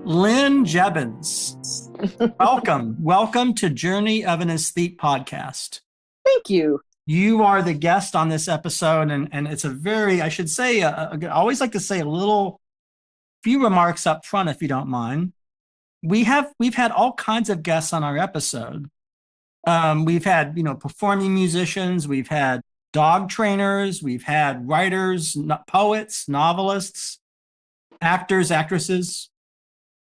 Lynne Jebens. Welcome to Journey of an Aesthete podcast. Thank you. You are the guest on this episode, and it's a very, I should say, I always like to say few remarks up front, if you don't mind. We've had all kinds of guests on our episode. We've had, performing musicians, we've had dog trainers, we've had writers, poets, novelists, actors, actresses,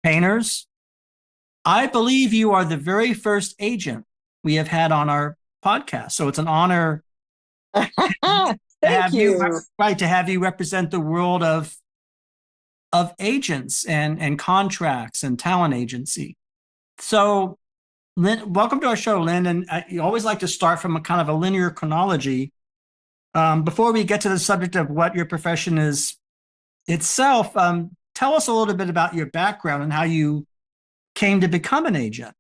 painters. I believe you are the very first agent we have had on our podcast. So it's an honor to Thank you. to have you represent the world of agents and contracts and talent agency. So Lynne, welcome to our show, Lynne. And you always like to start from a kind of a linear chronology. Before we get to the subject of what your profession is itself, tell us a little bit about your background and how you came to become an agent.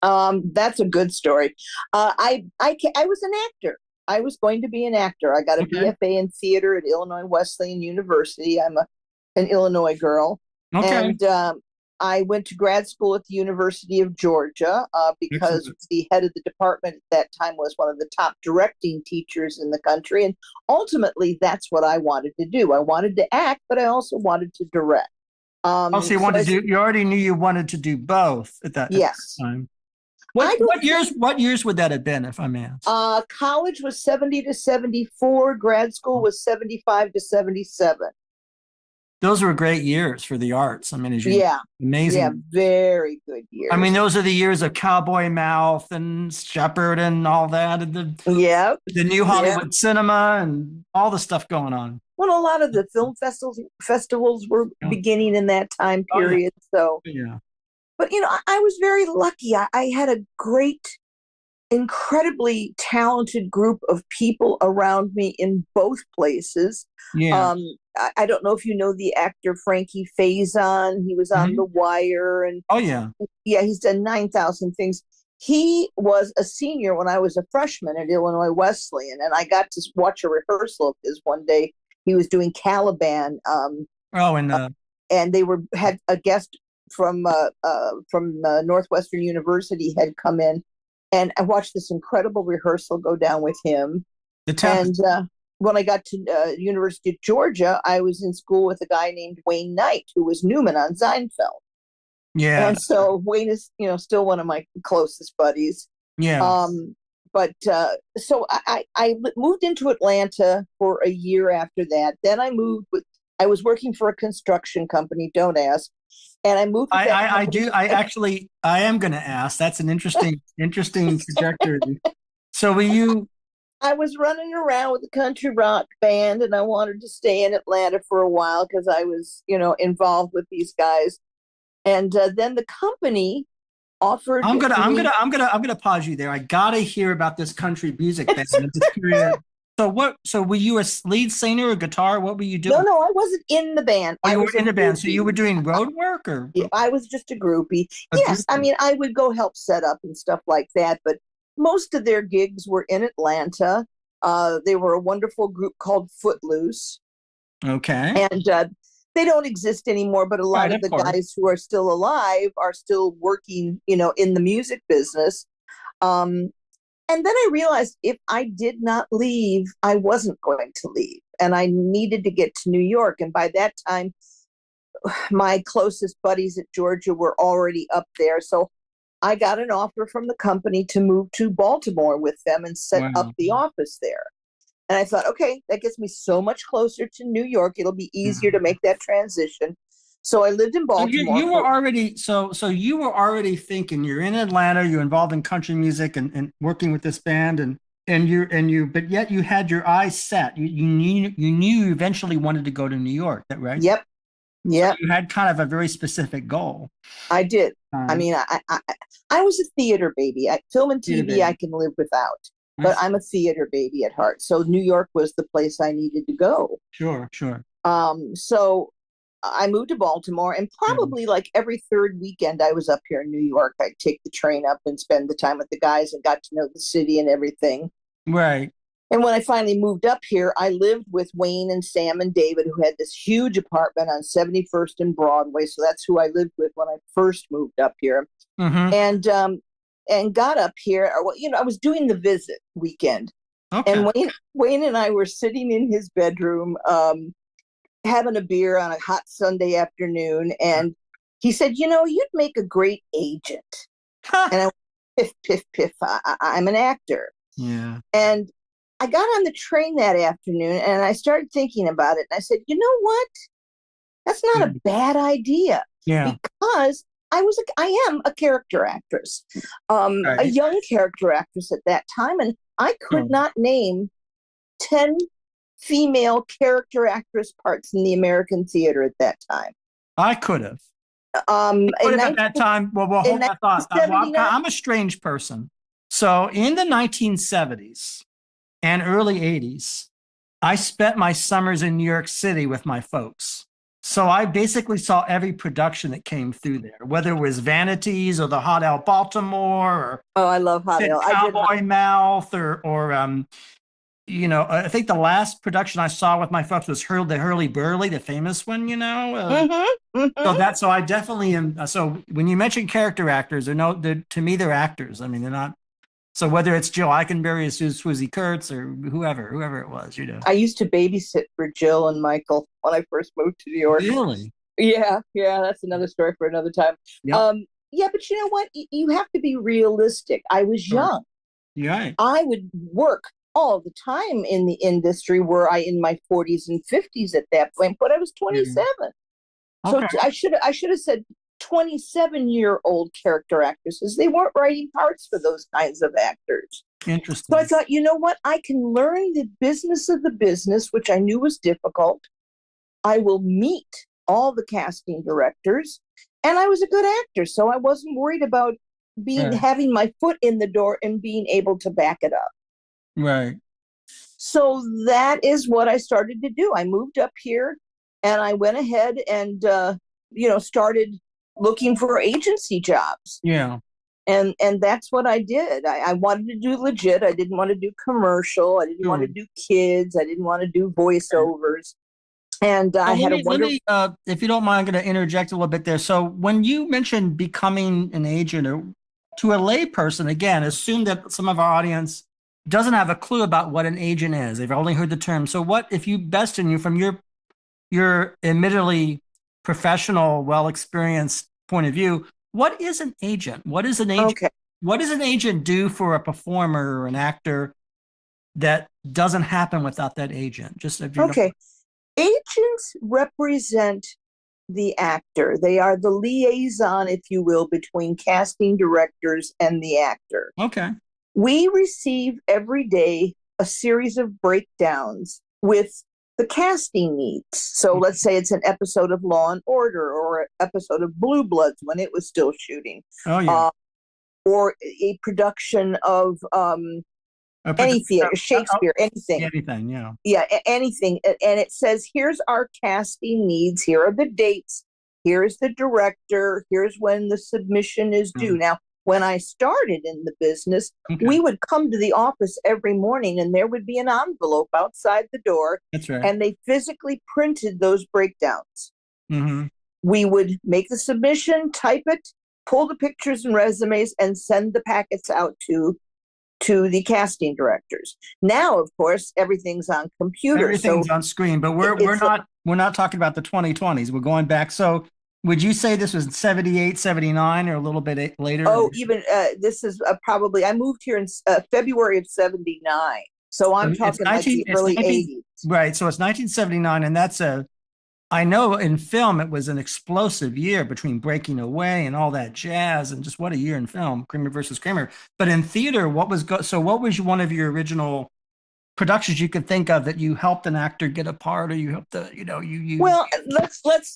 That's a good story. I was an actor. I was going to be an actor. I got a BFA in theater at Illinois Wesleyan University. I'm an Illinois girl. Okay. And I went to grad school at the University of Georgia because Excellent. the head of the department at that time was one of the top directing teachers in the country. And ultimately, that's what I wanted to do. I wanted to act, but I also wanted to direct. So you wanted to do, you already knew you wanted to do both at that time. What years would that have been, if I may ask? College was 70 to 74. Grad school was 75 to 77. Those were great years for the arts. I mean, amazing. Yeah, very good years. I mean, those are the years of Cowboy Mouth and Shepherd and all that, and the new Hollywood cinema and all the stuff going on. Well, a lot of the film festivals were beginning in that time period. But I was very lucky. I had a great, incredibly talented group of people around me in both places. Yeah. I don't know if you know the actor Frankie Faison. He was on The Wire, and he's done 9,000 things. He was a senior when I was a freshman at Illinois Wesleyan, and I got to watch a rehearsal of his one day. He was doing Caliban, and they had a guest from Northwestern University had come in, and I watched this incredible rehearsal go down with him. And when I got to University of Georgia, I was in school with a guy named Wayne Knight, who was Newman on Seinfeld. Yeah. And so Wayne is, still one of my closest buddies. Yeah. So I moved into Atlanta for a year after that. Then I was working for a construction company. Don't ask. And I moved. I am going to ask. That's an interesting trajectory. So I was running around with a country rock band, and I wanted to stay in Atlanta for a while because I was, involved with these guys. And then the company offered. I'm gonna pause you there. I gotta hear about this country music band. I'm just curious. So were you a lead singer or guitar? What were you doing? No, I wasn't in the band. I was in the band. So you were doing road work, or? Yeah, I was just a groupie. Yes, I mean, I would go help set up and stuff like that, but most of their gigs were in Atlanta. They were a wonderful group called Footloose. Okay. And they don't exist anymore, but a lot of the guys who are still alive are still working, in the music business. And then I realized if I did not leave, I wasn't going to leave. And I needed to get to New York. And by that time, my closest buddies at Georgia were already up there. So I got an offer from the company to move to Baltimore with them and set up the office there. And I thought, okay, that gets me so much closer to New York. It'll be easier to make that transition. So I lived in Baltimore. So you were already thinking you're in Atlanta, you're involved in country music and working with this band but yet you had your eyes set. You knew you eventually wanted to go to New York, that right? Yep. Yeah, so you had kind of a very specific goal. I did. I mean, I was a theater baby. Film and TV I can live without, but I'm a theater baby at heart. So New York was the place I needed to go. Sure. So I moved to Baltimore, and probably like every third weekend I was up here in New York. I'd take the train up and spend the time with the guys and got to know the city and everything. Right. And when I finally moved up here, I lived with Wayne and Sam and David, who had this huge apartment on 71st and Broadway. So that's who I lived with when I first moved up here. And got up here. I was doing the visit weekend. Okay. And Wayne and I were sitting in his bedroom, having a beer on a hot Sunday afternoon. And he said, you'd make a great agent. And I went, piff, piff, piff. I'm an actor. Yeah. And I got on the train that afternoon and I started thinking about it. And I said, you know what? That's not a bad idea. Yeah. Because I am a character actress, a young character actress at that time. And I could not name 10 female character actress parts in the American theater at that time. I could have. At that time, well, hold that thought. I'm a strange person. So in the 1970s and early 80s, I spent my summers in New York City with my folks. So I basically saw every production that came through there, whether it was Vanities or the Hot L Baltimore, or I love Hot L. Cowboy Mouth, or I think the last production I saw with my folks was the Hurly Burly, the famous one, So I definitely am. So when you mention character actors, to me they're actors. I mean, they're not. So whether it's Jill Eikenberry or Swoosie Kurtz or whoever it was, I used to babysit for Jill and Michael when I first moved to New York. Really? Yeah. That's another story for another time. Yep. But you know what? You have to be realistic. I was young. Yeah. I would work all the time in the industry. Were I in my 40s and 50s at that point? But I was 27. Okay. So I should have said 27-year-old character actresses. They weren't writing parts for those kinds of actors. Interesting. So I thought, you know what? I can learn the business of the business, which I knew was difficult. I will meet all the casting directors, and I was a good actor, so I wasn't worried about having my foot in the door and being able to back it up. Right. So that is what I started to do. I moved up here, and I went ahead and started looking for agency jobs. Yeah. And that's what I did. I wanted to do legit. I didn't want to do commercial. I didn't want to do kids. I didn't want to do voiceovers. And I had a wonderful... if you don't mind, I'm going to interject a little bit there. So when you mentioned becoming an agent, or to a lay person, again, assume that some of our audience doesn't have a clue about what an agent is. They've only heard the term. So what, if you best in you, from your admittedly professional, well-experienced point of view, what is an agent? What is an agent? Okay. What does an agent do for a performer or an actor that doesn't happen without that agent? Just if you know. Agents represent the actor. They are the liaison, if you will, between casting directors and the actor. Okay. We receive every day a series of breakdowns with the casting needs. So let's say it's an episode of Law and Order, or an episode of Blue Bloods when it was still shooting. Oh, yeah. Or a production of any theater, Shakespeare, anything. Anything, yeah. Yeah, anything. And it says, here's our casting needs. Here are the dates. Here's the director. Here's when the submission is due. Now, when I started in the business, we would come to the office every morning and there would be an envelope outside the door. That's right. And they physically printed those breakdowns. Mm-hmm. We would make the submission, type it, pull the pictures and resumes, and send the packets out to the casting directors. Now, of course, everything's on computer. Everything's on screen, but we're not talking about the 2020s. We're going back. So would you say this was 78, 79, or a little bit later? Oh, even this is probably, I moved here in February of 79. So I'm talking like the early 80s. Right. So it's 1979. And that's I know in film, it was an explosive year between Breaking Away and all that jazz, and just what a year in film, Kramer versus Kramer. But in theater, what was one of your original productions you could think of that you helped an actor get a part, or you helped Well,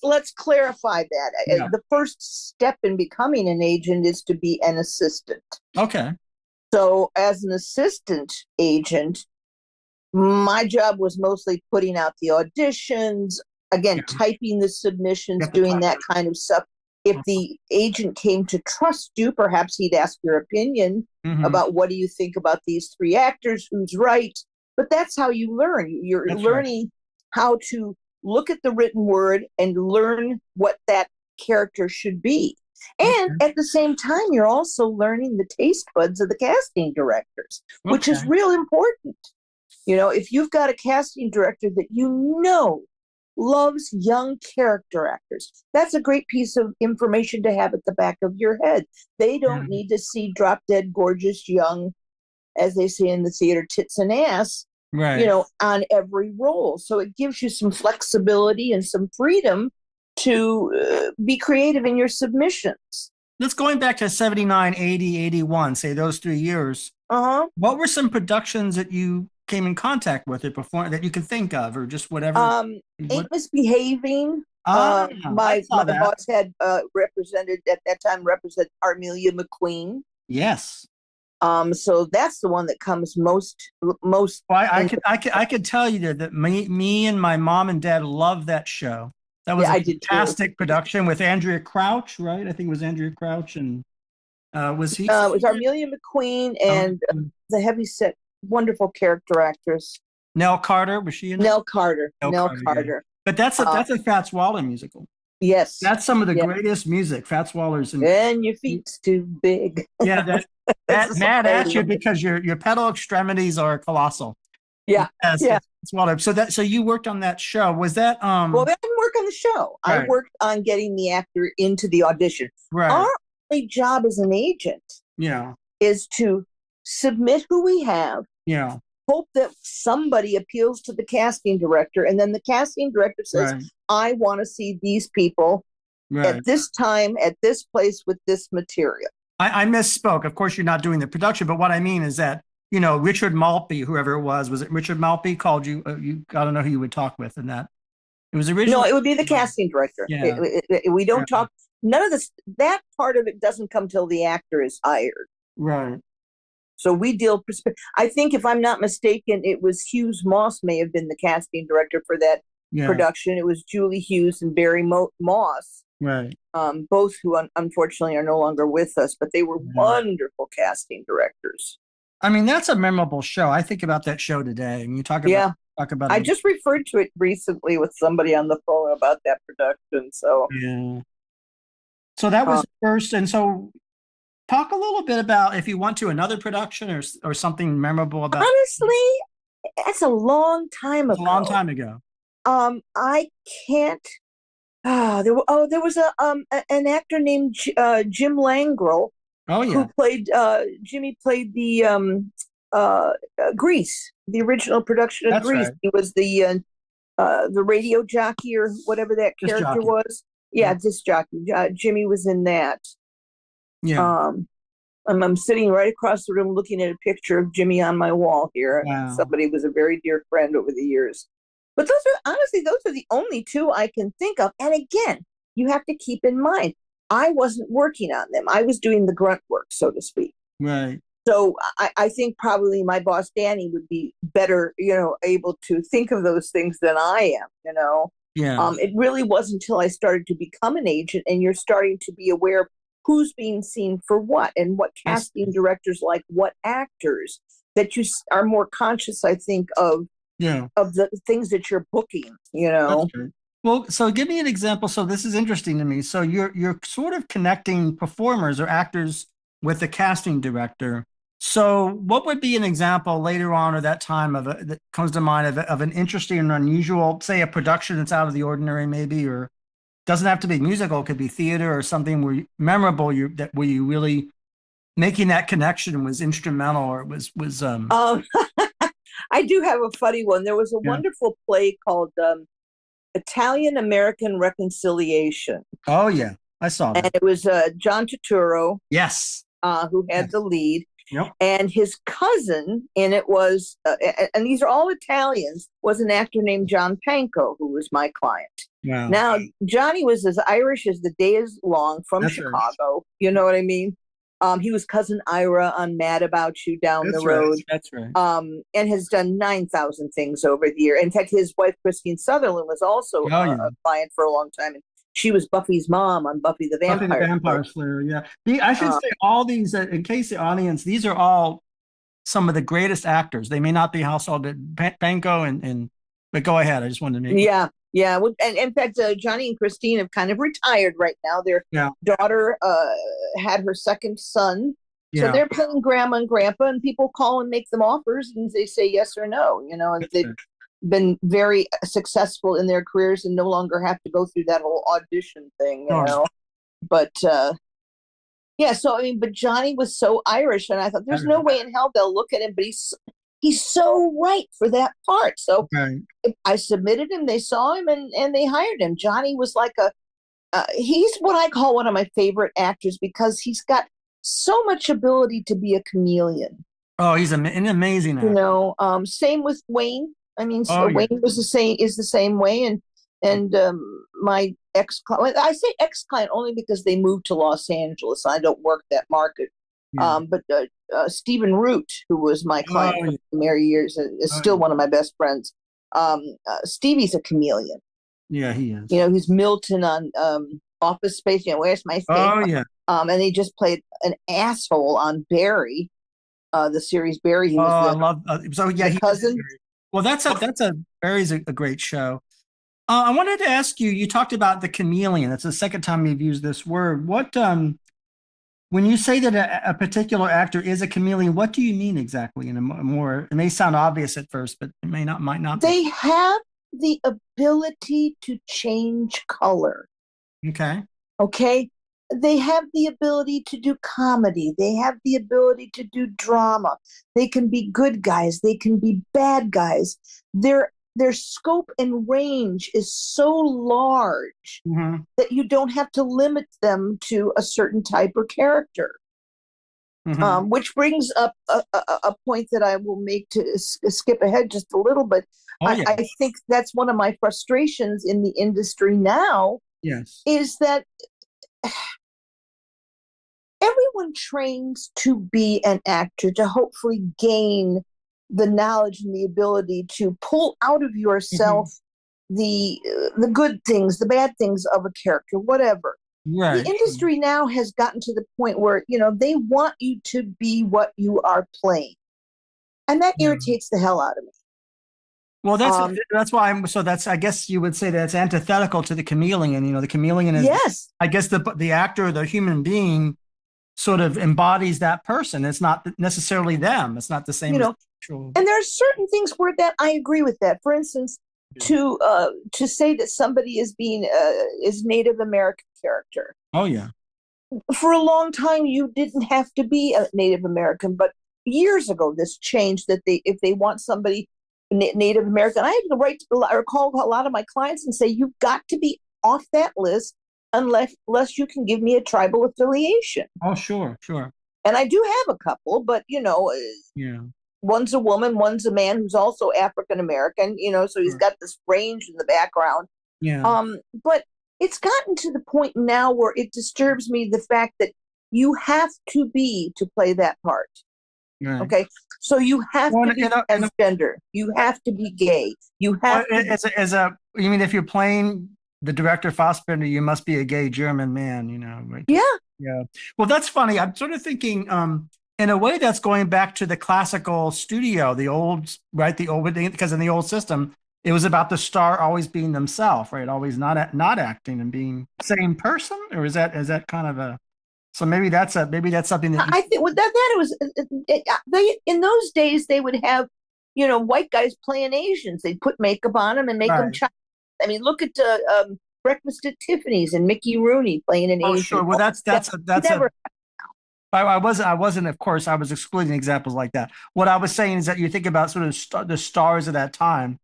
let's clarify that. Yeah. The first step in becoming an agent is to be an assistant. Okay. So as an assistant agent, my job was mostly putting out the auditions, again, typing the submissions, doing that kind of stuff. If the agent came to trust you, perhaps he'd ask your opinion about what do you think about these three actors, who's right, but that's how you learn. You're That's learning how to look at the written word and learn what that character should be. And at the same time, you're also learning the taste buds of the casting directors, which is real important. You know, if you've got a casting director that you know loves young character actors, that's a great piece of information to have at the back of your head. They don't need to see drop dead gorgeous young, as they say in the theater, tits and ass, you know, on every role. So it gives you some flexibility and some freedom to be creative in your submissions. Let's going back to 79, 80, 81, say those 3 years. What were some productions that you came in contact with or before that you can think of, or just whatever? Ain't Misbehaving. My boss had represented at that time Armelia McQueen. Yes. So that's the one that comes most. Well, I could tell you that me and my mom and dad loved that show. That was a fantastic production with Andrea Crouch, right? I think it was Andrea Crouch, and was he? It was Armelia McQueen and the heavyset, wonderful character actress. Nell Carter, was she in Nell Carter. Nell Carter. Yeah. But that's a Fats Waller musical. Yes. That's some of the greatest music. Fats Waller's in. And your feet's too big. Yeah, that's mad at you because your pedal extremities are colossal. Yeah. Yeah. So you worked on that show. Was that Well, I didn't work on the show. Right. I worked on getting the actor into the audition. Right. Our only job as an agent is to submit who we have. Yeah. Hope that somebody appeals to the casting director, and then the casting director says, I want to see these people at this time, at this place, with this material. I misspoke. Of course, you're not doing the production, but what I mean is that, you know, Richard Maltby, whoever it was it Richard Maltby, called you? You got to know who you would talk with in that. It was originally. No, it would be the casting director. Yeah. We don't talk. None of this. That part of it doesn't come till the actor is hired. Right. So we deal. I think, if I'm not mistaken, it was Hughes Moss may have been the casting director for that production. It was Julie Hughes and Barry Moss. Right. Both who unfortunately are no longer with us, but they were wonderful casting directors. I mean, that's a memorable show. I think about that show today. And you talk about. I just referred to it recently with somebody on the phone about that production. So So that was the first, and so talk a little bit about, if you want to, another production or something memorable about. Honestly, that's a long time ago. A long time ago. I can't. There was an actor named Jim Langrel. Oh yeah. Who played Jimmy played the Grease, the original production of Grease. Right. He was the radio jockey or whatever that character was. Yeah, disc jockey. Jimmy was in that. Yeah. I'm sitting right across the room looking at a picture of Jimmy on my wall here. Wow. Somebody was a very dear friend over the years. But those are the only two I can think of. And again, you have to keep in mind, I wasn't working on them. I was doing the grunt work, so to speak. Right. So I think probably my boss, Danny, would be better, able to think of those things than I am, Yeah. It really wasn't until I started to become an agent and you're starting to be aware of who's being seen for what and what casting directors like what actors that you are more conscious, I think, of the things that you're booking, That's true. Well, so give me an example. So this is interesting to me. So you're sort of connecting performers or actors with the casting director. So what would be an example later on or that time that comes to mind of an interesting and unusual, say a production that's out of the ordinary maybe, or doesn't have to be musical, it could be theater or something where memorable where you really making that connection was instrumental or was I do have a funny one. There was a wonderful play called Italian American Reconciliation. Oh yeah, I saw that. And it was John Turturro. Yes. Who had the lead. Yep. And his cousin, and it was, and these are all Italians, was an actor named John Pankow, who was my client. Wow. Now, Johnny was as Irish as the day is long from That's Chicago. Right. You know what I mean? He was cousin Ira on Mad About You down the road. Right. That's right. And has done 9,000 things over the year. In fact, his wife, Christine Sutherland, was also a client for a long time. And she was Buffy's mom on Buffy the Vampire Slayer. Yeah. I should say all these, in case the audience, these are all some of the greatest actors. They may not be household, Panko but go ahead. I just wanted to make. Yeah. Yeah. And in fact, Johnny and Christine have kind of retired right now. Their daughter had her second son. So they're playing grandma and grandpa, and people call and make them offers, and they say yes or no, and they've been very successful in their careers and no longer have to go through that whole audition thing, But so but Johnny was so Irish, and I thought there's no way in hell they'll look at him, but he's so right for that part. So I submitted him, they saw him, and they hired him. Johnny was like he's what I call one of my favorite actors because he's got so much ability to be a chameleon. Oh, he's an amazing actor. Same with Wayne. I mean, Wayne was the same way, and my ex-client, I say ex-client only because they moved to Los Angeles. I don't work that market. But Stephen Root, who was my client for many years, is still one of my best friends. Stevie's a chameleon. Yeah, he is. He's Milton on Office Space. Where's my space? Oh, yeah. And he just played an asshole on Barry, the series Barry. He was I love. the cousin. Well, Barry's a great show. I wanted to ask you. You talked about the chameleon. That's the second time you've used this word. What when you say that a particular actor is a chameleon, what do you mean exactly? In a more, it may sound obvious at first, but it might not. They have the ability to change color. Okay. They have the ability to do comedy. They have the ability to do drama. They can be good guys. They can be bad guys. Their scope and range is so large that you don't have to limit them to a certain type of character. Which brings up a point that I will make to skip ahead just a little bit. I think that's one of my frustrations in the industry now. Yes, is that everyone trains to be an actor, to hopefully gain the knowledge and the ability to pull out of yourself the good things, the bad things of a character, whatever. Right. The industry now has gotten to the point where, they want you to be what you are playing. And that irritates the hell out of me. Well, that's why I guess you would say that's antithetical to the chameleon. The chameleon is, I guess the actor, the human being sort of embodies that person. It's not necessarily them. It's not the same. And there are certain things where that I agree with that. For instance, to say that somebody is Native American character. Oh yeah. For a long time, you didn't have to be a Native American, but years ago, this changed that if they want somebody Native American, I have the right to call a lot of my clients and say, you've got to be off that list unless you can give me a tribal affiliation. Oh, sure. And I do have a couple, but one's a woman, one's a man who's also African American, so he's got this range in the background. But it's gotten to the point now where it disturbs me, the fact that you have to play that part. Right. Okay, so you have to be transgender. You have to be gay. You have you mean if you're playing the director Fassbinder, you must be a gay German man, right? Yeah. Well, that's funny. I'm sort of thinking, in a way, that's going back to the classical studio, because in the old system, it was about the star always being themselves, right? Always not acting and being the same person, or is that kind of a? So maybe that's something that I think. Well, that it was. They in those days they would have, white guys playing Asians. They'd put makeup on them and make them Chinese. I mean, look at Breakfast at Tiffany's and Mickey Rooney playing an Asian. Oh, sure. Well, that's never. I wasn't. Of course, I was excluding examples like that. What I was saying is that you think about sort of the stars of that time.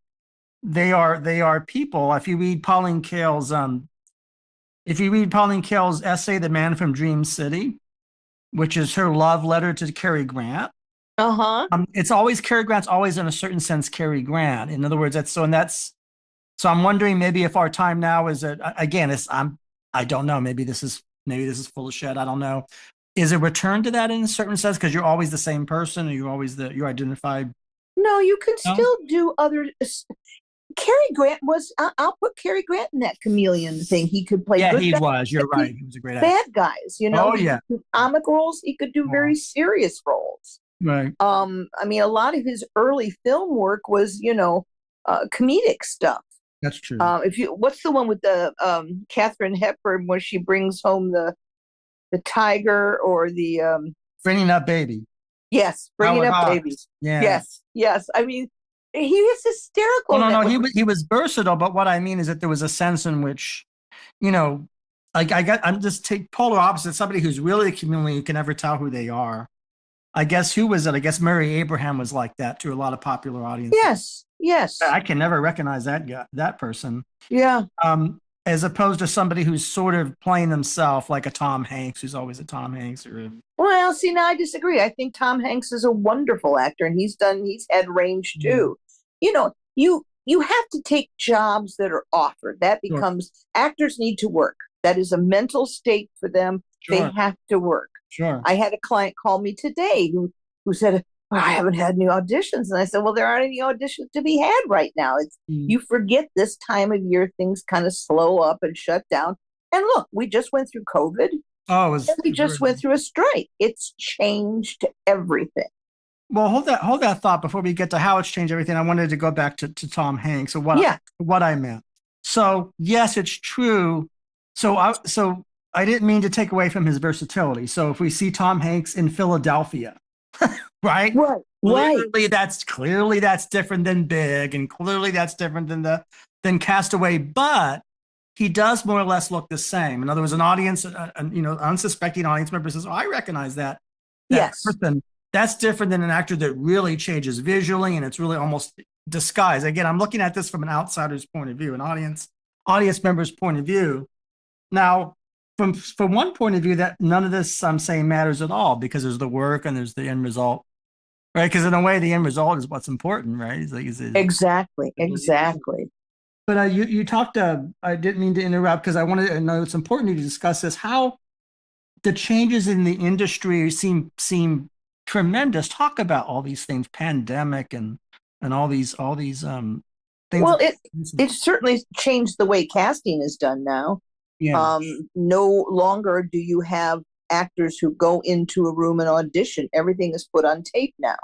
They are people. If you read Pauline Kael's essay, "The Man from Dream City," which is her love letter to Cary Grant. It's always Cary Grant's always in a certain sense Cary Grant. In other words, so I'm wondering maybe if our time now is I don't know. Maybe this is full of shit. I don't know. Is a return to that in a certain sense because you're always the same person, or you're identified? No, you can still do other. Cary Grant was. I'll put Cary Grant in that chameleon thing. He could play. Yeah, good he guys. was. You're right. He was a great actor. Bad guys. Oh yeah. Comic roles. He could do very serious roles. Right. I mean, a lot of his early film work was, comedic stuff. That's true. What's the one with the Katharine Hepburn where she brings home the tiger or the Bringing Up Baby. Yes, Bringing Up Baby. Yeah. Yes. I mean, he was hysterical. Well, no, he was versatile, but what I mean is that there was a sense in which, I'm just take polar opposite, somebody who's really a chameleon, you can never tell who they are. I guess who was it? I guess Mary Abraham was like that to a lot of popular audiences. Yes. I can never recognize that person. Yeah. As opposed to somebody who's sort of playing themselves, like a Tom Hanks, who's always a Tom Hanks. Well, see, now I disagree. I think Tom Hanks is a wonderful actor, and he's had range too. You have to take jobs that are offered. That becomes actors need to work. That is a mental state for them. Sure. They have to work. Sure. I had a client call me today who said, I haven't had any auditions. And I said, well, there aren't any auditions to be had right now. You forget this time of year, things kind of slow up and shut down. And look, we just went through COVID. We just went through a strike. It's changed everything. Well, hold that thought before we get to how it's changed everything. I wanted to go back to Tom Hanks and what I meant. So yes, it's true. So I didn't mean to take away from his versatility. So if we see Tom Hanks in Philadelphia, right? Clearly that's different than Big, and clearly that's different than Castaway, but he does more or less look the same. In other words, an audience, unsuspecting audience member says, "Oh, I recognize that person." That's different than an actor that really changes visually, and it's really almost disguised. Again, I'm looking at this from an outsider's point of view, an audience member's point of view. Now, from one point of view, that none of this I'm saying matters at all, because there's the work and there's the end result, right? Because in a way, the end result is what's important, right? Exactly. But you talked. I didn't mean to interrupt, because I wanted to know it's important to discuss this. How the changes in the industry seem tremendous. Talk about all these things, pandemic and all these things. Well, it certainly changed the way casting is done now. Yeah. No longer do you have actors who go into a room and audition. Everything is put on tape now.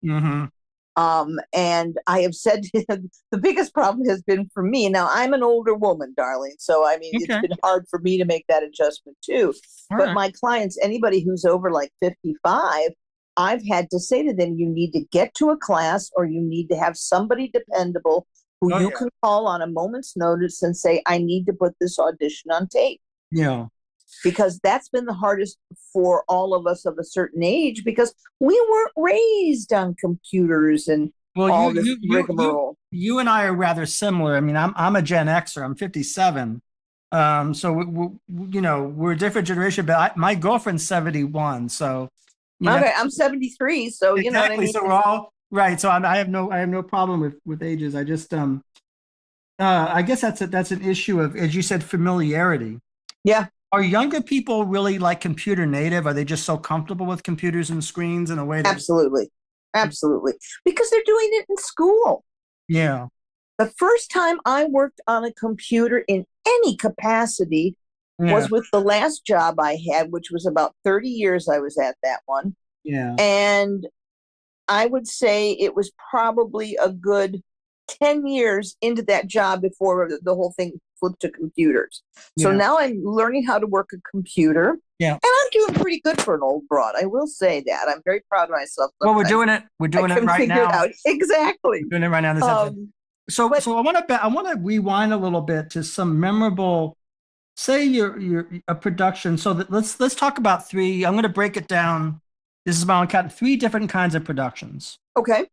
Mm-hmm. And I have said the biggest problem has been for me. Now, I'm an older woman, darling. So, I mean, It's been hard for me to make that adjustment too. But my clients, anybody who's over like 55, I've had to say to them, you need to get to a class, or you need to have somebody dependable who you can call on a moment's notice and say, I need to put this audition on tape. Yeah. Because that's been the hardest for all of us of a certain age, because we weren't raised on computers and all this rigmarole. You and I are rather similar. I mean, I'm a Gen Xer. I'm 57. So we're a different generation. But my girlfriend's 71. So I'm 73. So exactly, you know what I mean. So we're all right. So I have no problem with ages. I just I guess that's an issue of, as you said, familiarity. Yeah. Are younger people really like computer native? Are they just so comfortable with computers and screens in a way that... Absolutely. Because they're doing it in school. Yeah. The first time I worked on a computer in any capacity was with the last job I had, which was about 30 years I was at that one. Yeah. And I would say it was probably a good 10 years into that job before the whole thing flipped to computers. So now I'm learning how to work a computer. Yeah. And I'm doing pretty good for an old broad. I will say that. I'm very proud of myself. Well, we're doing it right now. Exactly. We're doing it right now in this episode. So I want to rewind a little bit to some memorable, say you're a production. So let's talk about three. I'm going to break it down. This is my own count. 3 different kinds of productions. Okay.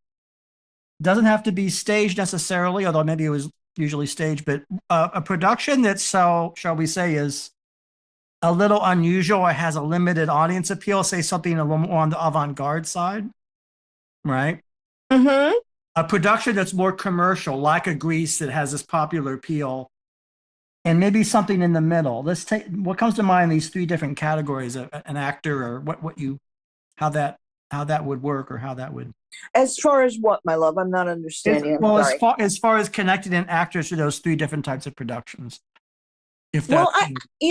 Doesn't have to be staged necessarily, although maybe it was usually staged, but a production that, shall we say, is a little unusual or has a limited audience appeal, say something a little more on the avant-garde side, right? Mm-hmm. A production that's more commercial, like a Grease, that has this popular appeal, and maybe something in the middle. Let's take what comes to mind in these 3 different categories: an actor, or how that would work, or how that would. As far as what, my love? I'm not understanding. As far as connected in actors to those 3 different types of productions. You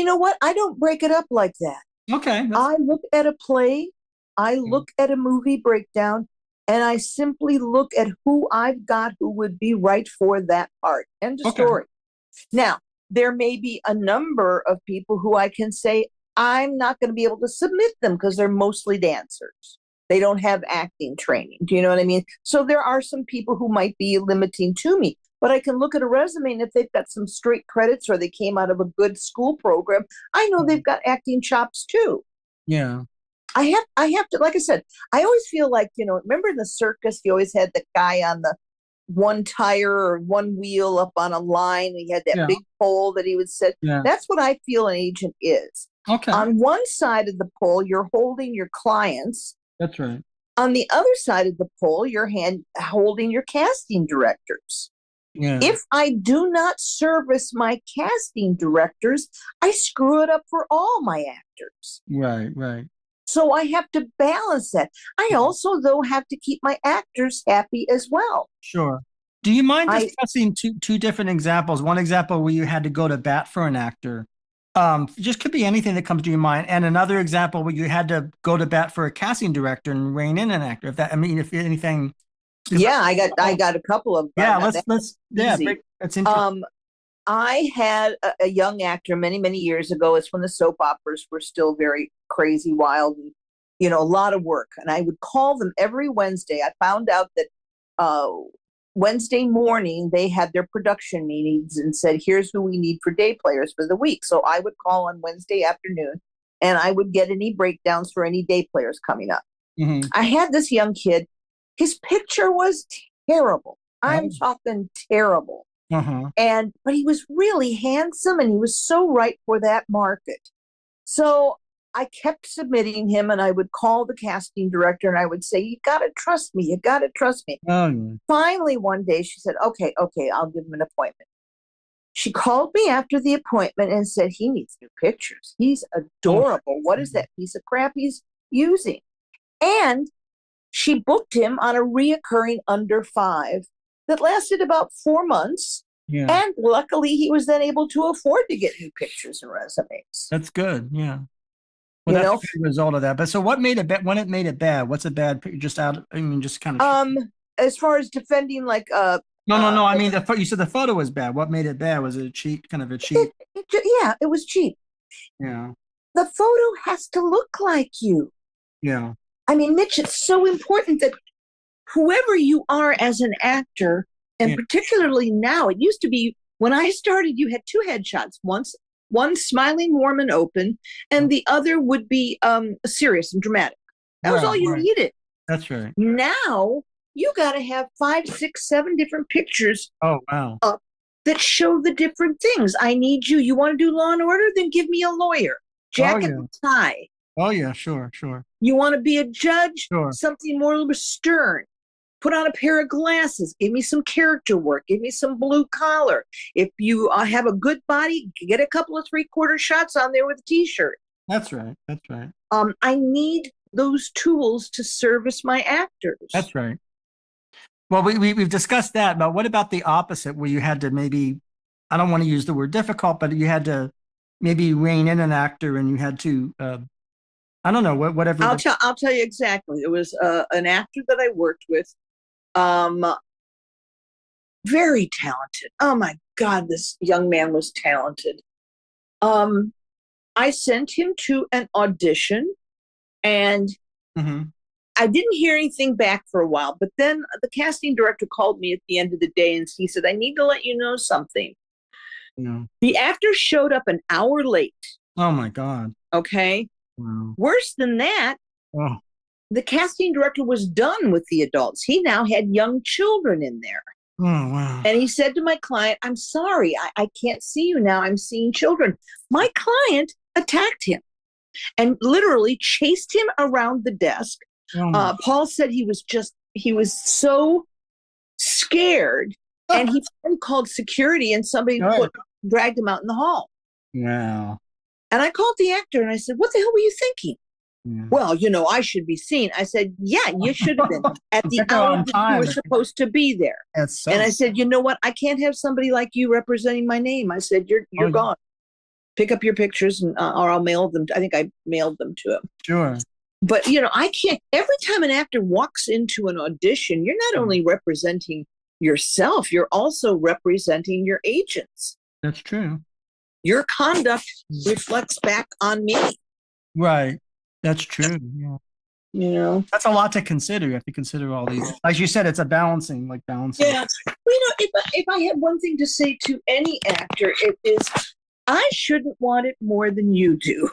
know what? I don't break it up like that. Okay. I look at a play I look at a movie breakdown and I simply look at who I've got who would be right for that part. End of story. Now, there may be a number of people who I can say, I'm not going to be able to submit them because they're mostly dancers. They don't have acting training. Do you know what I mean? So there are some people who might be limiting to me, but I can look at a resume, and if they've got some straight credits or they came out of a good school program, I know they've got acting chops too. Yeah. I have to, like I said, I always feel like, remember in the circus, you always had the guy on the one tire or one wheel up on a line. He had that big pole that he would set. Yeah. That's what I feel an agent is. Okay. On one side of the pole, you're holding your clients. That's right. On the other side of the pole, you're holding your casting directors. Yeah. If I do not service my casting directors, I screw it up for all my actors. Right. So I have to balance that. I also, though, have to keep my actors happy as well. Sure. Do you mind discussing two different examples? One example where you had to go to bat for an actor. Just could be anything that comes to your mind. And another example where you had to go to bat for a casting director and rein in an actor. If anything. Yeah, I got a couple of. That's interesting. I had a young actor many, many years ago. It's when the soap operas were still very crazy, wild, and, a lot of work. And I would call them every Wednesday. I found out that Wednesday morning, they had their production meetings and said, here's who we need for day players for the week. So I would call on Wednesday afternoon, and I would get any breakdowns for any day players coming up. Mm-hmm. I had this young kid. His picture was terrible. I'm talking terrible. Uh-huh. But he was really handsome, and he was so right for that market. So I kept submitting him, and I would call the casting director and I would say, you got to trust me. You got to trust me. Finally, one day she said, okay, I'll give him an appointment. She called me after the appointment and said, he needs new pictures. He's adorable. What is that piece of crap he's using? And she booked him on a reoccurring under 5 that lasted about 4 months. Yeah. And luckily, he was then able to afford to get new pictures and resumes. That's good. Yeah. Well, that's a good result of that. But so what made it bad? When it made it bad? What's a bad picture? Just kind of. As far as defending, like, No. I mean, you said the photo was bad. What made it bad? Was it cheap? Kind of a cheap? It was cheap. Yeah. The photo has to look like you. Yeah. I mean, Mitch, it's so important that whoever you are as an actor, and particularly now, it used to be when I started, you had 2 headshots. One smiling, warm, and open, and the other would be serious and dramatic. That was all you needed. That's right. Now you got to have 5, 6, 7 different pictures. Oh, wow. Up that show the different things. I need you. You want to do Law and Order? Then give me a lawyer, jacket and tie. Oh yeah, sure. You want to be a judge? Sure. Something more stern. Put on a pair of glasses. Give me some character work. Give me some blue collar. If you have a good body, get a couple of 3/4 shots on there with a T-shirt. That's right. I need those tools to service my actors. That's right. Well, we've discussed that, but what about the opposite, where you had to maybe, I don't want to use the word difficult, but you had to maybe rein in an actor, and you had to, I don't know, whatever. I'll tell you exactly. It was an actor that I worked with. Very talented. Oh my God, this young man was talented. I sent him to an audition, and I didn't hear anything back for a while, but then the casting director called me at the end of the day, and he said, I need to let you know something. No. The actor showed up an hour late. Oh my God. Okay. Wow. Worse than that, the casting director was done with the adults. He now had young children in there. Oh, wow. And he said to my client, I'm sorry, I can't see you now. I'm seeing children. My client attacked him and literally chased him around the desk. Paul said he was so scared, and he called security, and somebody dragged him out in the hall. Wow. And I called the actor and I said, what the hell were you thinking? Yeah. Well, I should be seen. I said, yeah, you should have been at the hour that you were supposed to be there. And I said, you know what? I can't have somebody like you representing my name. I said, you're gone. Pick up your pictures, or I'll mail them. I think I mailed them to him. Sure. but I can't. Every time an actor walks into an audition, you're not only representing yourself, you're also representing your agents. That's true. Your conduct reflects back on me. Right. That's true. Yeah. That's a lot to consider. You have to consider all these. As you said, it's a balancing. Yeah. If I had one thing to say to any actor, it is, I shouldn't want it more than you do.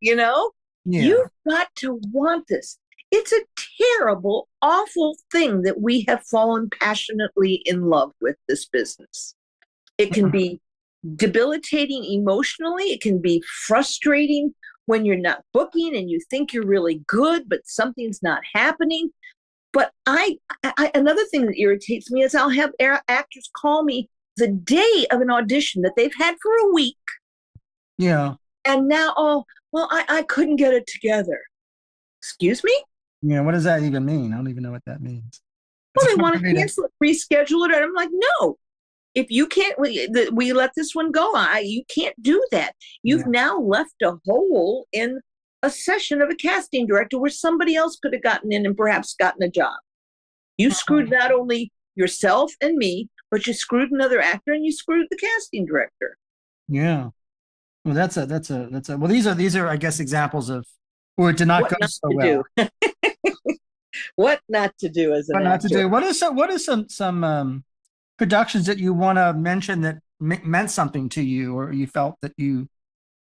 Yeah. You've got to want this. It's a terrible, awful thing that we have fallen passionately in love with this business. It can be debilitating emotionally. It can be frustrating when you're not booking and you think you're really good, but something's not happening. But another thing that irritates me is I'll have actors call me the day of an audition that they've had for a week. Yeah. And now, I couldn't get it together. Excuse me? Yeah, what does that even mean? I don't even know what that means. Well, they want to cancel it, reschedule it. And I'm like, no. If you can't, we let this one go. You can't do that. You've now left a hole in a session of a casting director where somebody else could have gotten in and perhaps gotten a job. You screwed not only yourself and me, but you screwed another actor and you screwed the casting director. Yeah. Well, well, these are, I guess, examples of where it did not go so well. What not to do as an actor. Not to do. What are some productions that you want to mention that meant something to you, or you felt that you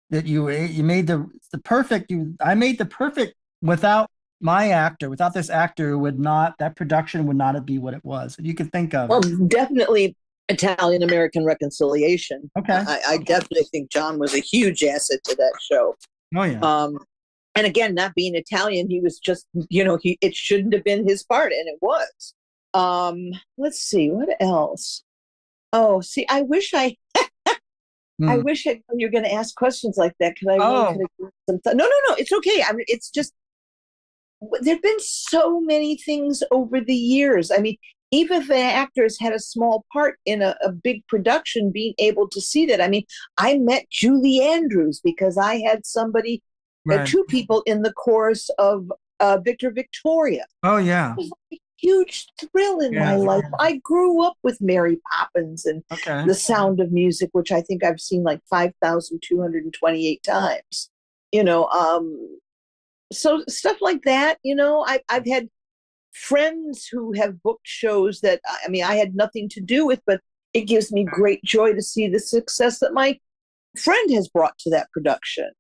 made the perfect, I made the perfect, without my actor, without this actor, that production would not be what it was. You could think of. Well, definitely Italian-American Reconciliation. Okay. I definitely think John was a huge asset to that show. Oh yeah. And again, not being Italian, he was just, it shouldn't have been his part, and it was. Let's see, what else? Oh, see, I wish I knew you're going to ask questions like that. Could I No, it's okay. I mean, it's just, there've been so many things over the years. I mean, even if an actor has had a small part in a big production, being able to see that. I mean, I met Julie Andrews because I had somebody, two people in the chorus of Victor Victoria. Oh yeah. Huge thrill in my life. I grew up with Mary Poppins and The Sound of Music, which I think I've seen like 5,228 times. So stuff like that. I've had friends who have booked shows that I had nothing to do with, but it gives me great joy to see the success that my friend has brought to that production.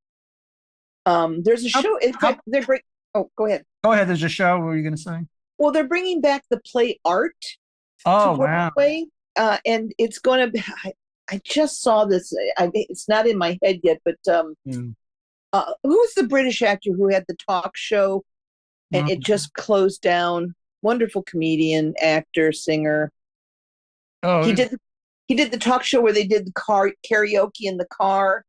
There's a show. In fact, they're great. Oh, go ahead. Go ahead. There's a show. What were you going to say? Well, they're bringing back the play Art. Oh, wow. Broadway, and it's going to be, I just saw this. It's not in my head yet, but who's the British actor who had the talk show and it just closed down? Wonderful comedian, actor, singer. Oh, he did the talk show where they did the karaoke in the car.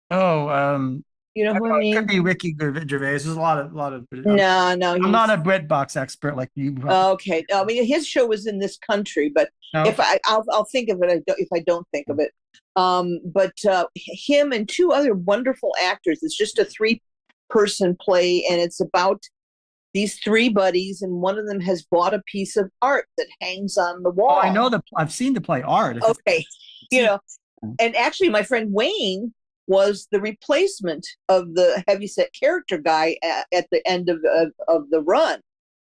Oh, you know who I mean? It could be Ricky Gervais. There's a lot of. No, I'm not a BritBox expert like you. Okay, no, I mean his show was in this country, but if I'll think of it if I don't think of it. But him and two other wonderful actors. It's just a 3-person play, and it's about these 3 buddies, and one of them has bought a piece of art that hangs on the wall. Oh, I know I've seen the play Art. Okay, and actually, my friend Wayne was the replacement of the heavyset character guy at the end of the run.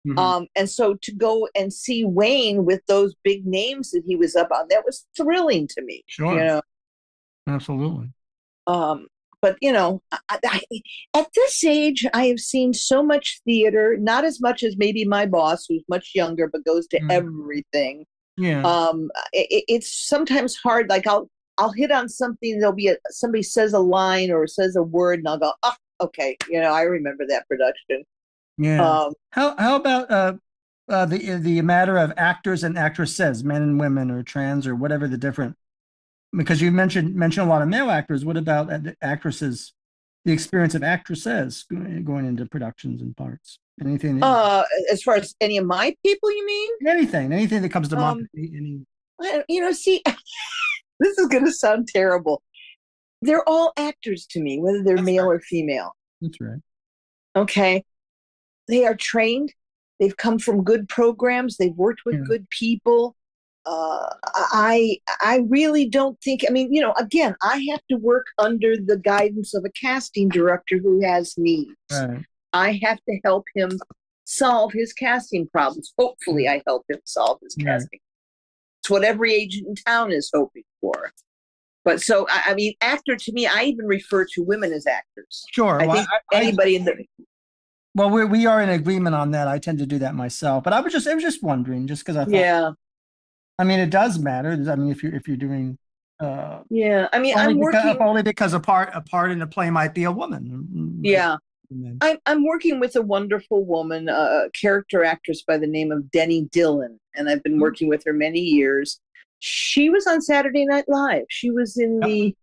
Mm-hmm. And so to go and see Wayne with those big names that he was up on, that was thrilling to me. Sure. Absolutely. But, at this age, I have seen so much theater, not as much as maybe my boss, who's much younger, but goes to everything. Yeah. It's sometimes hard. Like I'll hit on something. There'll be somebody says a line or says a word, and I'll go, "Oh, okay." I remember that production. Yeah. How about the matter of actors and actresses, men and women, or trans, or whatever the different? Because you mentioned a lot of male actors. What about the actresses? The experience of actresses going into productions and parts. Anything? As far as any of my people, you mean? Anything that comes to mind. See. This is going to sound terrible. They're all actors to me, whether they're male or female. That's right. Okay. They are trained. They've come from good programs. They've worked with good people. I really don't think, I mean, again, I have to work under the guidance of a casting director who has needs. Right. I have to help him solve his casting problems. Hopefully I help him solve his casting. It's what every agent in town is hoping for. But so, I mean, actor, to me, I even refer to women as actors. Sure. I think anybody in the... Well, we are in agreement on that. I tend to do that myself, but I was just wondering, just because I thought, yeah. I mean, it does matter. I mean, if you're doing, yeah, I mean, only because a part in the play might be a woman. Yeah, I'm working with a wonderful woman, a character actress by the name of Denny Dillon, and I've been working with her many years. She was on Saturday Night Live. She was in the,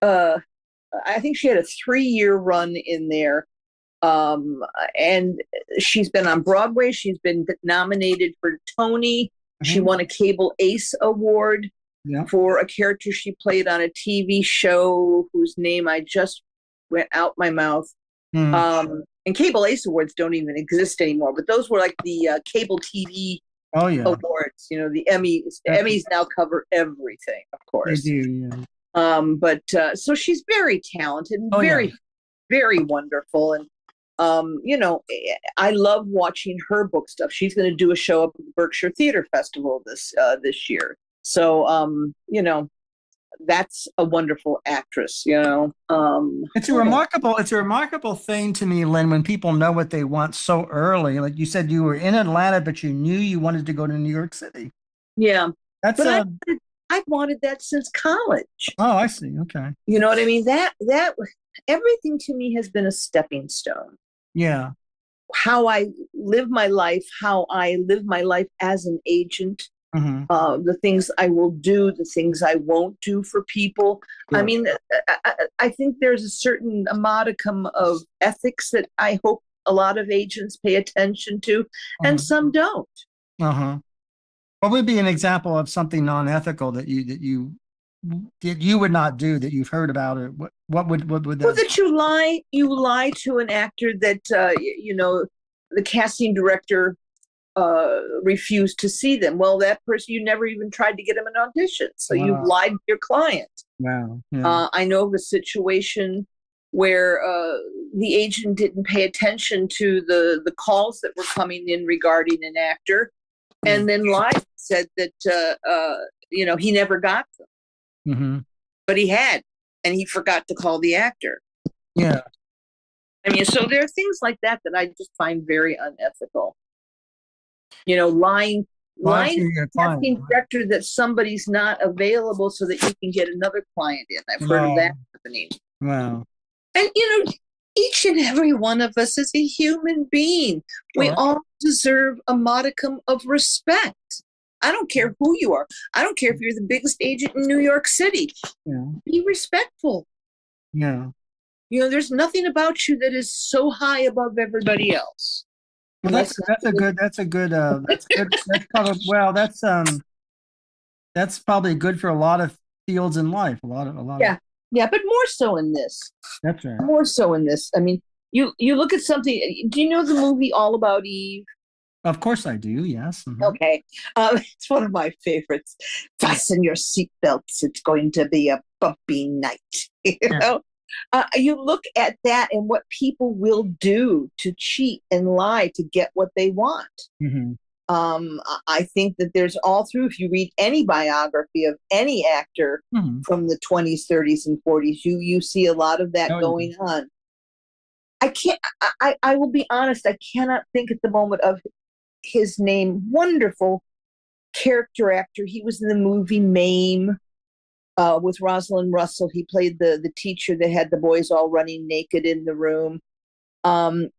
I think she had a 3-year run in there. And she's been on Broadway. She's been nominated for Tony. She won a Cable Ace Award for a character she played on a TV show whose name I just went out my mouth. And Cable Ace Awards don't even exist anymore, but those were like the cable TV awards. The Emmys. The Emmys now cover everything, of course. They do, yeah. But so she's very talented and very, very wonderful. And I love watching her book stuff. She's going to do a show up at the Berkshire Theater Festival this year. So, that's a wonderful actress, It's a remarkable thing to me, Lynne, when people know what they want so early. Like you said, you were in Atlanta, but you knew you wanted to go to New York City. Yeah. I've wanted that since college. Oh, I see. Okay. You know what I mean? That everything to me has been a stepping stone. Yeah. How I live my life as an agent, the things I will do, the things I won't do for people. Yeah. I mean, I think there's a certain modicum of ethics that I hope a lot of agents pay attention to, and some don't. What would be an example of something non-ethical that you would not do, that you've heard about, or what would that? Well, that you lie to an actor that the casting director refused to see them. Well, that person, you never even tried to get him an audition, so you've lied to your client. Wow. Yeah. I know of a situation where the agent didn't pay attention to the calls that were coming in regarding an actor, and then lied, said that he never got them. But he had, and he forgot to call the actor. Yeah. I mean, so there are things like that I just find very unethical. Lying to the casting director that somebody's not available so that you can get another client in. I've heard of that happening. Wow. And, each and every one of us is a human being. Sure. We all deserve a modicum of respect. I don't care who you are. I don't care if you're the biggest agent in New York City. Yeah. Be respectful. Yeah. There's nothing about you that is so high above everybody else. Well, that's probably good for a lot of fields in life. A lot of. Yeah, but more so in this. That's right. More so in this. I mean, you look at something. Do you know the movie All About Eve? Of course I do, yes. Okay. It's one of my favorites. Fasten your seatbelts. It's going to be a bumpy night. You look at that and what people will do to cheat and lie to get what they want. I think that there's all through, if you read any biography of any actor from the 20s, 30s, and 40s, you see a lot of that going on. I will be honest, I cannot think at the moment of his name. Wonderful character actor. He was in the movie Mame with Rosalind Russell. He played the teacher that had the boys all running naked in the room. And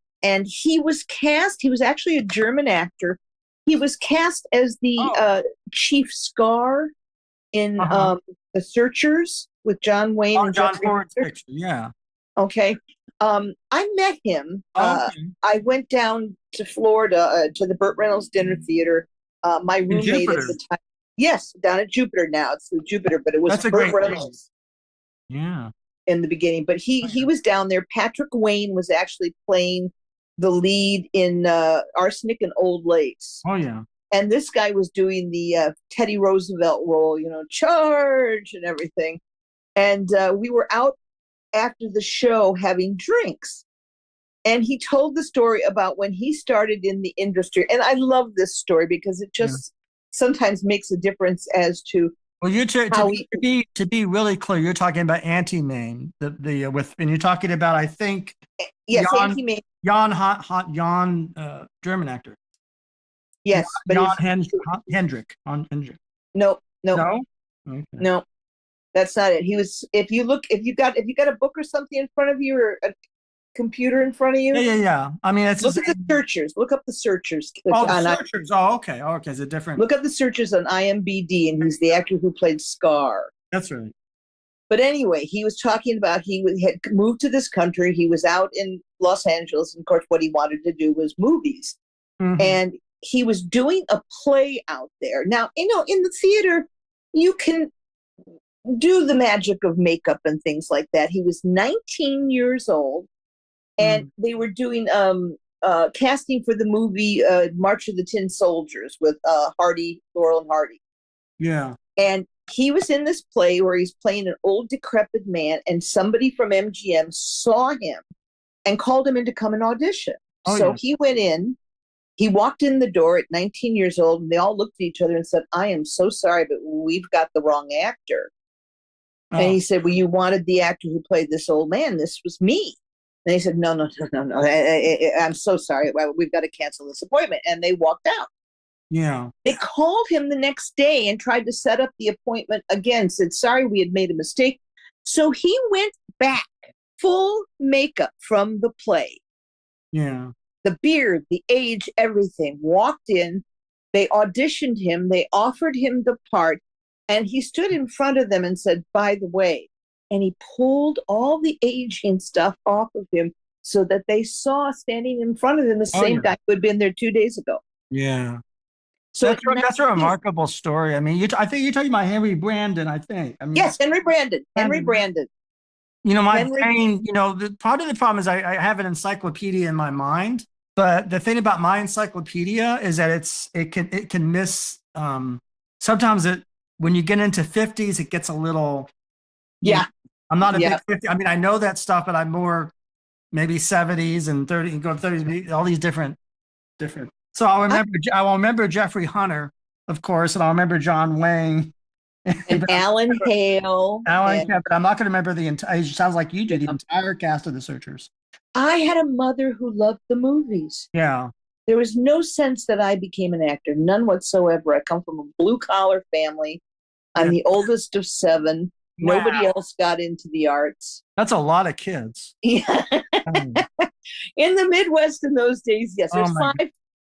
he was cast, he was actually a German actor. He was cast as the Chief Scar in The Searchers with John Wayne and John Ford's picture. Yeah. Okay. I met him. I went down to Florida to the Burt Reynolds Dinner Theater. My roommate at the time. Yes, down at Jupiter now. It's the Jupiter, but it was Burt Reynolds. Yeah. in the beginning, but he was down there. Patrick Wayne was actually playing the lead in Arsenic and Old Lace. Oh yeah. And this guy was doing the Teddy Roosevelt role, charge and everything. And we were out after the show having drinks. And he told the story about when he started in the industry. And I love this story because it just sometimes makes a difference as to well, to be really clear, you're talking about Anti-Main, and you're talking about, I think, Anti-Main, Jan, German actor. Yes, but Hendrik. No. Okay. No, that's not it. He was. If you got a book or something in front of you, or a computer in front of you. Yeah. I mean, look at the searchers. Look up the searchers. Searchers. Okay. Is it different? Look up the searchers on IMDb, and he's the actor who played Scar. That's right. But anyway, he was talking about had moved to this country. He was out in Los Angeles, and of course, what he wanted to do was movies, and he was doing a play out there. Now, in the theater, you can do the magic of makeup and things like that. He was 19 years old. And they were doing casting for the movie March of the Tin Soldiers with Laurel and Hardy. Yeah. And he was in this play where he's playing an old decrepit man, and somebody from MGM saw him and called him in to come and audition. He went in. He walked in the door at 19 years old, and they all looked at each other and said, "I am so sorry, but we've got the wrong actor." Oh. And he said, "Well, you wanted the actor who played this old man. This was me." And they said, no. I'm so sorry. We've got to cancel this appointment. And they walked out. Yeah. They called him the next day and tried to set up the appointment again, said, sorry, we had made a mistake. So he went back, full makeup from the play. Yeah. The beard, the age, everything. Walked in. They auditioned him. They offered him the part. And he stood in front of them and said, by the way, and he pulled all the aging stuff off of him so that they saw standing in front of him the same guy who had been there 2 days ago. Yeah. So that's a remarkable story. I mean, I think you're talking about Henry Brandon, I think. Yes, Henry Brandon. Henry Brandon. My brain, part of the problem is I have an encyclopedia in my mind, but the thing about my encyclopedia is that it can miss, sometimes when you get into 50s, it gets a little... Yeah. I'm not a big 50. I mean, I know that stuff, but I'm more maybe 70s and 30, and go 30s, all these different. So I'll remember Jeffrey Hunter, of course, and I'll remember John Wayne. And Alan Hale. But I'm not going to remember the entire, it sounds like you do, the entire cast of The Searchers. I had a mother who loved the movies. Yeah. There was no sense that I became an actor, none whatsoever. I come from a blue-collar family. I'm the oldest of 7. Wow. Nobody else got into the arts. That's a lot of kids. Yeah. In the Midwest in those days, yes. There's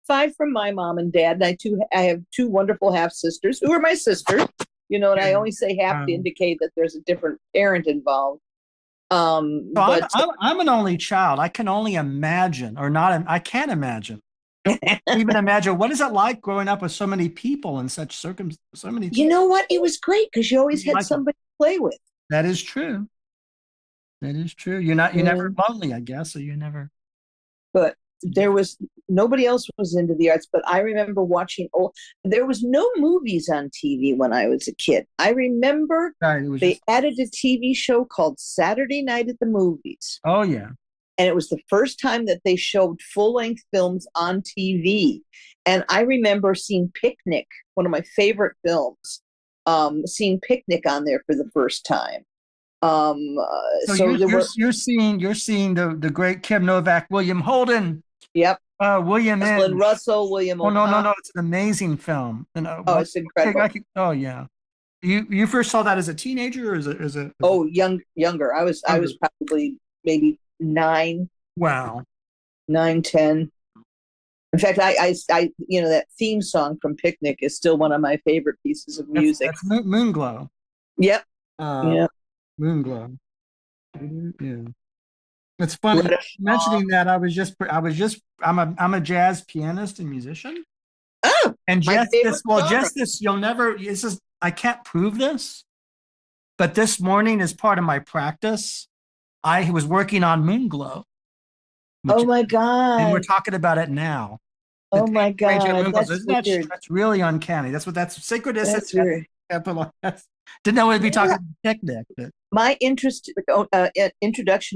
five from my mom and dad. And I have 2 wonderful half-sisters who are my sisters. And I only say half to indicate that there's a different parent involved. I'm an only child. I can only imagine, I can't imagine. Even imagine what is it like growing up with so many people and such circumstances. So many. You know what? It was great because you always had somebody to play with. That is true. You're never lonely, I guess. So you never. But nobody else was into the arts. But I remember watching. There was no movies on TV when I was a kid. I remember they added a TV show called Saturday Night at the Movies. Oh yeah. And it was the first time that they showed full-length films on TV. And I remember seeing Picnic, one of my favorite films, seeing Picnic on there for the first time. You're seeing the great Kim Novak, William Holden. Yep. William Russell, William. Oh no! It's an amazing film. And, it's incredible. Yeah. You first saw that as a teenager, or is it? Younger. I was probably maybe 9. Wow. 9, 10. In fact, I that theme song from Picnic is still one of my favorite pieces of music. That's Moonglow. Yep. Moonglow. Yeah. It's funny mentioning that. I'm a jazz pianist and musician. Oh, and you'll never. I can't prove this, but this morning as part of my practice, I was working on Moonglow. Oh my God. And we're talking about it now. Oh my God. That's really uncanny. That's synchronicity. That's weird. Didn't know we'd be talking picnic. But. My introduction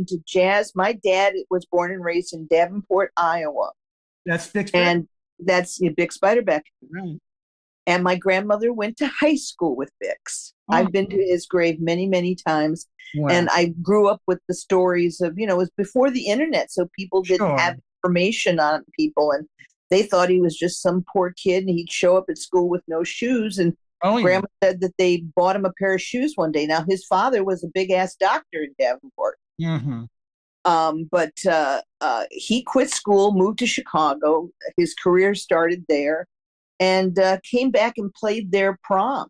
to jazz. My dad was born and raised in Davenport, Iowa. That's Bix. And that's Bix Beiderbick. Right. And my grandmother went to high school with Bix. Oh. I've been to his grave many, many times. Wow. And I grew up with the stories of, it was before the internet, so people didn't have information on people, and they thought he was just some poor kid, and he'd show up at school with no shoes. And Grandma said that they bought him a pair of shoes one day. Now, his father was a big-ass doctor in Davenport. Mm-hmm. But he quit school, moved to Chicago. His career started there, and came back and played their prom.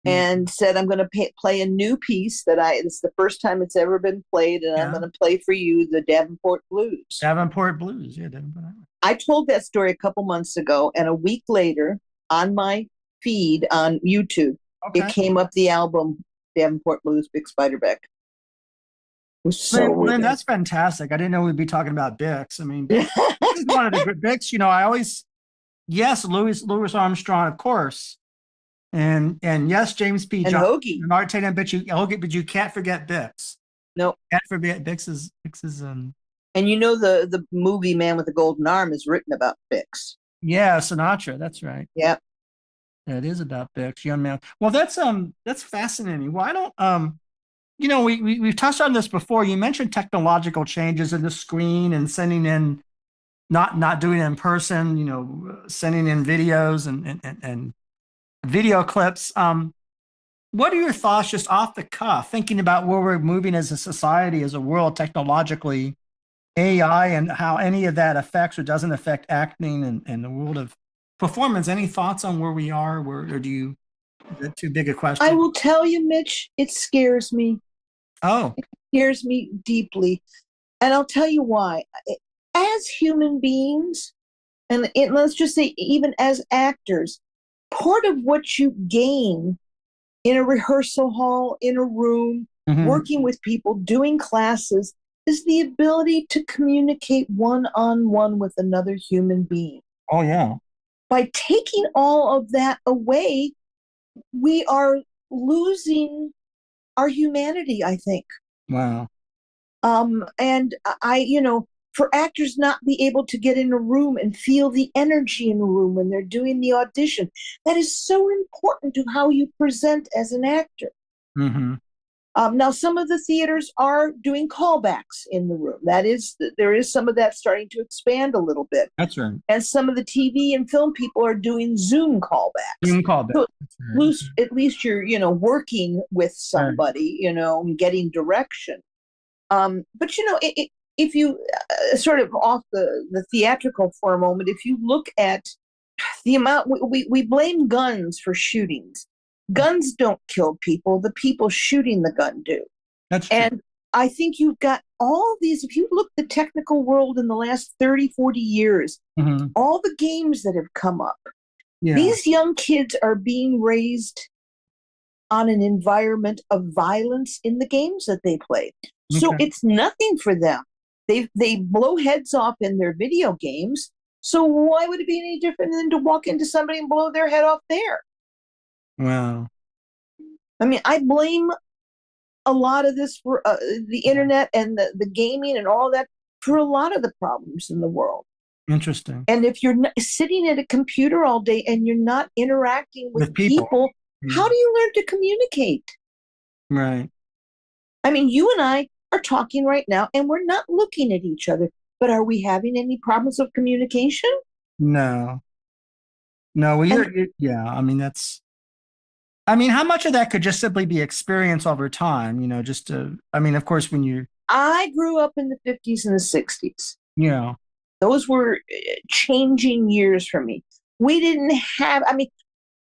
And said, I'm going to play a new piece it's the first time it's ever been played, and I'm going to play for you the Davenport Blues. Davenport Blues, yeah. Davenport. I told that story a couple months ago, and a week later, on my feed on YouTube, it came up the album Davenport Blues, Bix Beiderbick. It was so weird. That's fantastic. I didn't know we'd be talking about Bix. I mean, Bix is one of the good Bix. Louis Armstrong, of course. And yes, James P. And Johnson, Hoagie. And Art Tatum, but you can't forget Bix. No. Can't forget Bix is And the movie Man with the Golden Arm is written about Bix. Yeah, Sinatra, that's right. Yeah. It is about Bix, young man. Well, that's fascinating. Well, I don't we've touched on this before. You mentioned technological changes in the screen and sending in not doing it in person, sending in videos and video clips. What are your thoughts just off the cuff, thinking about where we're moving as a society, as a world, technologically, AI, and how any of that affects or doesn't affect acting and the world of performance? Any thoughts on where we are? Or is that too big a question? I will tell you, Mitch, it scares me. Oh. It scares me deeply. And I'll tell you why. As human beings, and let's just say even as actors, part of what you gain in a rehearsal hall, in a room, working with people, doing classes, is the ability to communicate one-on-one with another human being. Oh, yeah. By taking all of that away, we are losing our humanity, I think. Wow. And for actors not be able to get in a room and feel the energy in a room when they're doing the audition, that is so important to how you present as an actor. Mm-hmm. Now, some of the theaters are doing callbacks in the room. There is some of that starting to expand a little bit. That's right. And some of the TV and film people are doing Zoom callbacks. So at least you're, working with somebody, and getting direction. But if you sort of off the theatrical for a moment, if you look at the amount, we blame guns for shootings. Guns don't kill people. The people shooting the gun do. That's true. And I think you've got all these, if you look at the technical world in the last 30, 40 years, all the games that have come up, these young kids are being raised on an environment of violence in the games that they play. Okay. So it's nothing for them. They blow heads off in their video games. So why would it be any different than to walk into somebody and blow their head off there? Wow. I mean, I blame a lot of this for the internet and the gaming and all that for a lot of the problems in the world. Interesting. And if you're sitting at a computer all day and you're not interacting with people, how do you learn to communicate? Right. I mean, you and I are talking right now and we're not looking at each other, but are we having any problems of communication? No. Well, I mean, how much of that could just simply be experience over time? Of course, I grew up in the 50s and the 60s. Yeah. Those were changing years for me. We didn't have,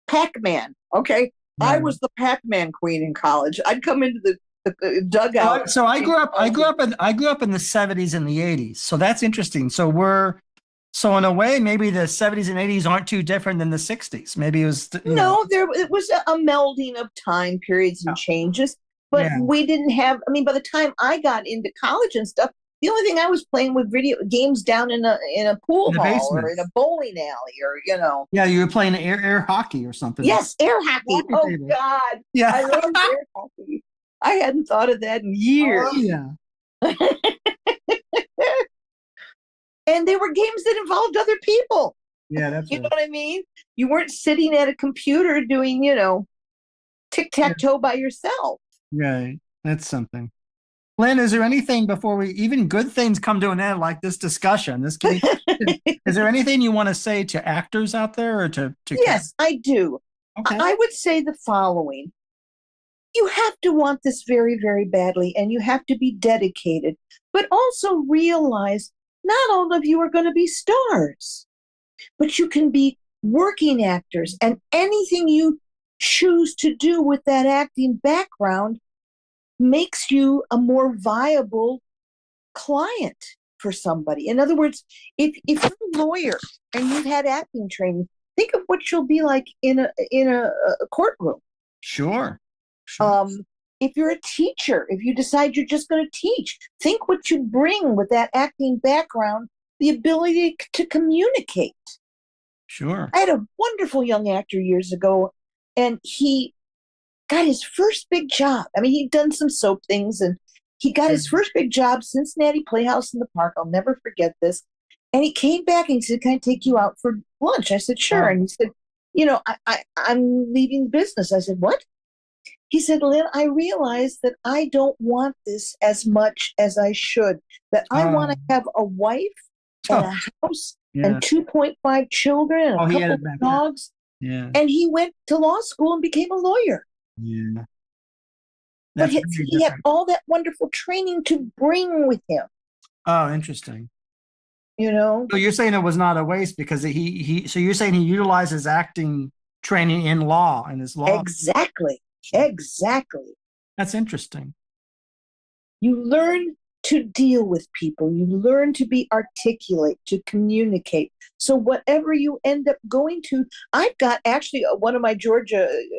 Pac-Man, okay? Right. I was the Pac-Man queen in college. I'd come into the dugout. So I grew up in the 70s and the 80s. So that's interesting. So in a way, maybe the 70s and 80s aren't too different than the 60s. Maybe it was. It was a melding of time periods and changes. But we didn't have, I mean, by the time I got into college and stuff, the only thing I was playing with video games down in a pool hall or in a bowling alley or, you know. Yeah, you were playing air hockey or something. Yes, air hockey. Oh, God. Yeah. I love air hockey. I hadn't thought of that in years. Oh, yeah. And they were games that involved other people. Yeah, that's You know what I mean? You weren't sitting at a computer doing, you know, tic-tac-toe by yourself. Right. That's something. Lynne, is there anything before even good things come to an end like this discussion? Is there anything you want to say to actors out there or to Yes, I do. Okay. I would say the following. You have to want this very, very badly, and you have to be dedicated, but also realize not all of you are going to be stars, but you can be working actors, and anything you choose to do with that acting background makes you a more viable client for somebody. In other words, if you're a lawyer and you've had acting training, think of what you'll be like in a courtroom. Sure. If you're a teacher, if you decide you're just going to teach, think what you bring with that acting background, the ability to communicate. Sure. I had a wonderful young actor years ago, and he got his first big job. I mean, he'd done some soap things, and he got his first big job, Cincinnati Playhouse in the Park. I'll never forget this. And he came back and he said, "Can I take you out for lunch?" I said, "Sure." And he said, "You know, I'm leaving the business." I said, "What?" He said, "Lynne, I realize that I don't want this as much as I should, that I want to have a wife and a house and 2.5 children and a couple of dogs." Yeah. And he went to law school and became a lawyer. Yeah. But he had all that wonderful training to bring with him. Oh, interesting. You know? So you're saying it was not a waste because so you're saying he utilizes acting training in law and his law. Exactly. That's interesting. You learn to deal with people. You learn to be articulate, to communicate. So whatever you end up going to, I've got actually one of my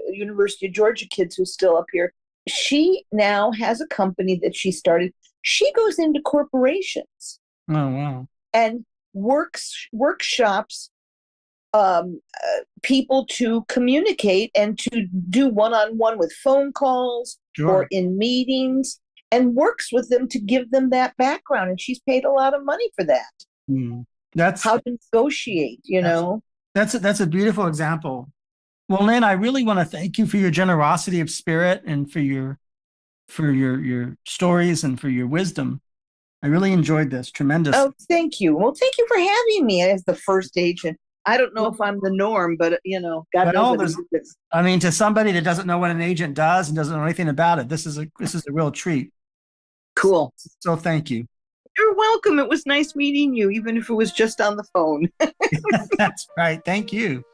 University of Georgia kids who's still up here. She now has a company that she started. She goes into corporations. Oh, wow. And workshops people to communicate and to do one-on-one with phone calls or in meetings, and works with them to give them that background. And she's paid a lot of money for that. That's how to negotiate, you know. That's a beautiful example. Well, Lynne, I really want to thank you for your generosity of spirit and for your stories and for your wisdom. I really enjoyed this tremendously. Oh, thank you. Well, thank you for having me as the first agent. I don't know if I'm the norm, but you know, God knows. I mean, to somebody that doesn't know what an agent does and doesn't know anything about it, this is a real treat. Cool. So thank you. You're welcome. It was nice meeting you, even if it was just on the phone. That's right. Thank you.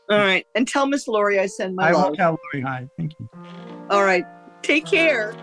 All right. And tell Miss Lori I send my love. I will tell Lori hi. Thank you. All right. Take care.